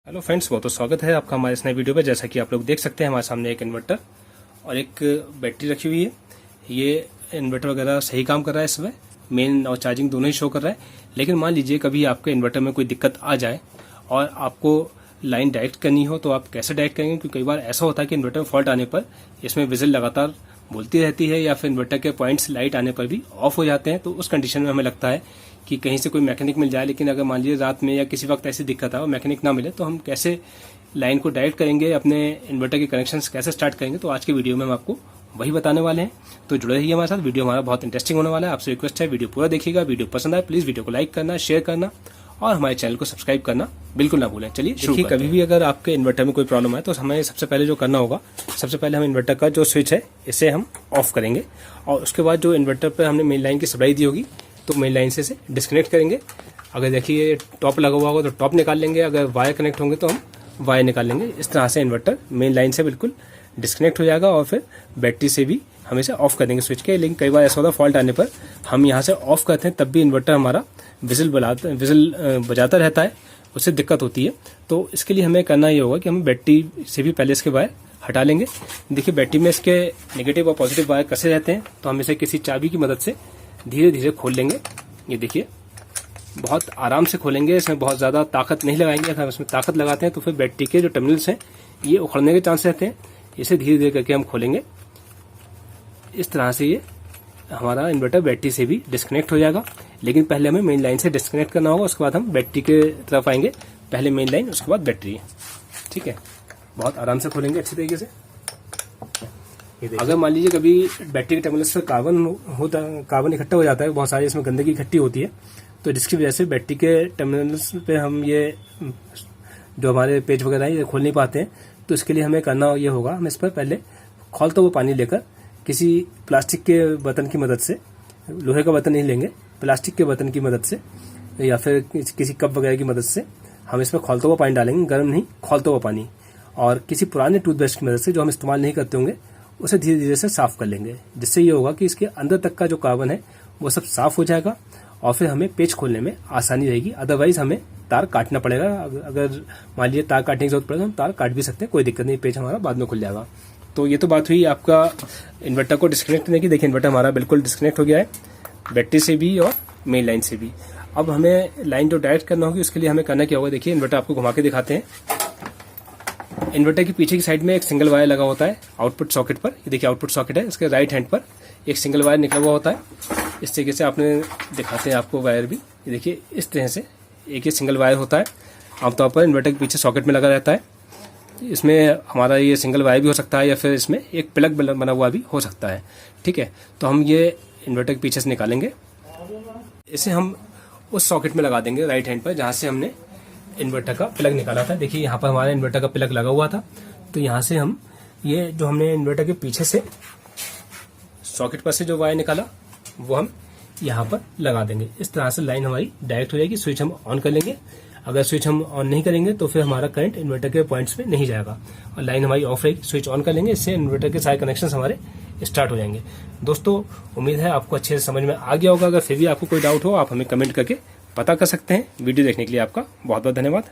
Hello friends, बहुत बहुत स्वागत है आपका हमारे इस नए वीडियो पे। जैसा कि आप लोग देख सकते हैं हमारे सामने एक इन्वर्टर और एक बैटरी रखी हुई है। ये इन्वर्टर वगैरह सही काम कर रहा है, इस समय मेन और चार्जिंग दोनों ही शो कर रहा है। लेकिन मान लीजिए कभी आपके इन्वर्टर में कोई दिक्कत आ जाए और आपको लाइन डायरेक्ट करनी हो तो आप कैसे डायरेक्ट करेंगे, क्योंकि कई बार ऐसा होता है कि इन्वर्टर में फॉल्ट आने पर इसमें विजिल लगातार बोलती रहती है या फिर इन्वर्टर के पॉइंट्स लाइट आने पर भी ऑफ हो जाते हैं। तो उस कंडीशन में हमें लगता है कि कहीं से कोई मैकेनिक मिल जाए। लेकिन अगर मान लीजिए रात में या किसी वक्त ऐसी दिक्कत आए और मैकेनिक ना मिले तो हम कैसे लाइन को डायरेक्ट करेंगे, अपने इन्वर्टर के कनेक्शंस कैसे स्टार्ट करेंगे, तो आज के वीडियो में हम आपको वही बताने वाले हैं। तो जुड़े रहिए हमारे साथ, वीडियो हमारा बहुत इंटरेस्टिंग होने वाला है। आपसे रिक्वेस्ट है वीडियो पूरा देखिएगा। वीडियो पसंद आए प्लीज वीडियो को लाइक करना, शेयर करना और हमारे चैनल को सब्सक्राइब करना बिल्कुल ना भूलें। चलिए देखिए, कभी भी अगर आपके इन्वर्टर में कोई प्रॉब्लम है तो हमें सबसे पहले जो करना होगा, सबसे पहले हम इन्वर्टर का जो स्विच है इसे हम ऑफ करेंगे और उसके बाद जो इन्वर्टर पर हमने मेन लाइन की सप्लाई दी होगी तो मेन लाइन से डिस्कनेक्ट करेंगे। अगर देखिए टॉप लगा हुआ होगा तो टॉप निकाल लेंगे, अगर वायर कनेक्ट होंगे तो हम वायर निकाल लेंगे। इस तरह से इन्वर्टर मेन लाइन से बिल्कुल डिस्कनेक्ट हो जाएगा और फिर बैटरी से भी हम इसे ऑफ कर देंगे स्विच के। लेकिन कई बार ऐसा होता है फॉल्ट आने पर हम यहाँ से ऑफ करते हैं तब भी इन्वर्टर हमारा विजिल बजाता रहता है, उससे दिक्कत होती है। तो इसके लिए हमें करना ये होगा कि हम बैटरी से भी पहले इसके वायर हटा लेंगे। देखिए बैटरी में इसके नेगेटिव और पॉजिटिव वायर कसे रहते हैं, तो हम इसे किसी चाबी की मदद से धीरे धीरे खोल लेंगे। ये देखिए बहुत आराम से खोलेंगे, इसमें बहुत ज़्यादा ताकत नहीं लगाएंगे। अगर इसमें ताकत लगाते हैं तो फिर बैटरी के जो टर्मिनल्स हैं ये उखड़ने के चांस रहते हैं। इसे धीरे धीरे करके हम खोलेंगे। इस तरह से ये हमारा इन्वर्टर बैटरी से भी डिस्कनेक्ट हो जाएगा। लेकिन पहले हमें मेन लाइन से डिस्कनेक्ट करना होगा, उसके बाद हम बैटरी के तरफ आएंगे। पहले मेन लाइन, उसके बाद बैटरी। ठीक है, बहुत आराम से खोलेंगे अच्छी तरीके से। अगर मान लीजिए कभी बैटरी के टर्मिनल्स पर कार्बन इकट्ठा हो जाता है, बहुत सारी इसमें गंदगी इकट्ठी होती है, तो जिसकी वजह से बैटरी के टर्मिनल्स पे हम ये जो हमारे पेज वगैरह है ये खोल नहीं पाते हैं। तो इसके लिए हमें करना ये होगा, हम इस पर पहले खौलता हुआ पानी लेकर किसी प्लास्टिक के बर्तन की मदद से, लोहे का बर्तन नहीं लेंगे, प्लास्टिक के बर्तन की मदद से या फिर किसी कप वगैरह की मदद से हम इसमें खौलता हुआ पानी डालेंगे, गर्म नहीं खौलता हुआ पानी। और किसी पुराने टूथब्रश की मदद से जो हम इस्तेमाल नहीं करते होंगे उसे धीरे धीरे से साफ कर लेंगे, जिससे ये होगा कि इसके अंदर तक का जो कार्बन है वो सब साफ हो जाएगा और फिर हमें पेच खोलने में आसानी रहेगी। अदरवाइज हमें तार काटना पड़ेगा। अगर मान लीजिए तार काटने की जरूरत पड़े तो हम तार काट भी सकते हैं, कोई दिक्कत नहीं, पेच हमारा बाद में खुल जाएगा। तो ये तो बात हुई आपका इन्वर्टर को डिस्कनेक्ट करने की। देखिए इन्वर्टर हमारा बिल्कुल डिस्कनेक्ट हो गया है, बैटरी से भी और मेन लाइन से भी। अब हमें लाइन जो डायरेक्ट करना होगी उसके लिए हमें करना क्या होगा, देखिए इन्वर्टर आपको घुमा के दिखाते हैं। इन्वर्टर की पीछे की साइड में एक सिंगल वायर लगा होता है आउटपुट सॉकेट पर। ये देखिए आउटपुट सॉकेट है, इसके राइट हैंड पर एक सिंगल वायर निकला हुआ होता है। इस तरीके से आपने दिखाते हैं आपको वायर भी। ये देखिए इस तरह से एक ही सिंगल वायर होता है, आमतौर पर इन्वर्टर के पीछे सॉकेट में लगा रहता है। इसमें हमारा ये सिंगल वायर भी हो सकता है या फिर इसमें एक प्लग बना हुआ भी हो सकता है। ठीक है, तो हम ये इन्वर्टर के पीछे से निकालेंगे, इसे हम उस सॉकेट में लगा देंगे राइट हैंड पर जहाँ से हमने इन्वर्टर का प्लग निकाला था। देखिए यहाँ पर हमारा इन्वर्टर का प्लग लगा हुआ था, तो यहाँ से हम ये जो हमने इन्वर्टर के पीछे से सॉकेट पर से जो वायर निकाला वो हम यहाँ पर लगा देंगे। इस तरह से लाइन हमारी डायरेक्ट हो जाएगी। स्विच हम ऑन कर लेंगे। अगर स्विच हम ऑन नहीं करेंगे तो फिर हमारा करंट इन्वर्टर के पॉइंट्स में नहीं जाएगा और लाइन हमारी ऑफ रहेगी। स्विच ऑन कर लेंगे, इससे इन्वर्टर के सारे कनेक्शन हमारे स्टार्ट हो जाएंगे। दोस्तों उम्मीद है आपको अच्छे से समझ में आ गया होगा। अगर फिर भी आपको कोई डाउट हो आप हमें कमेंट करके पता कर सकते हैं। वीडियो देखने के लिए आपका बहुत बहुत धन्यवाद।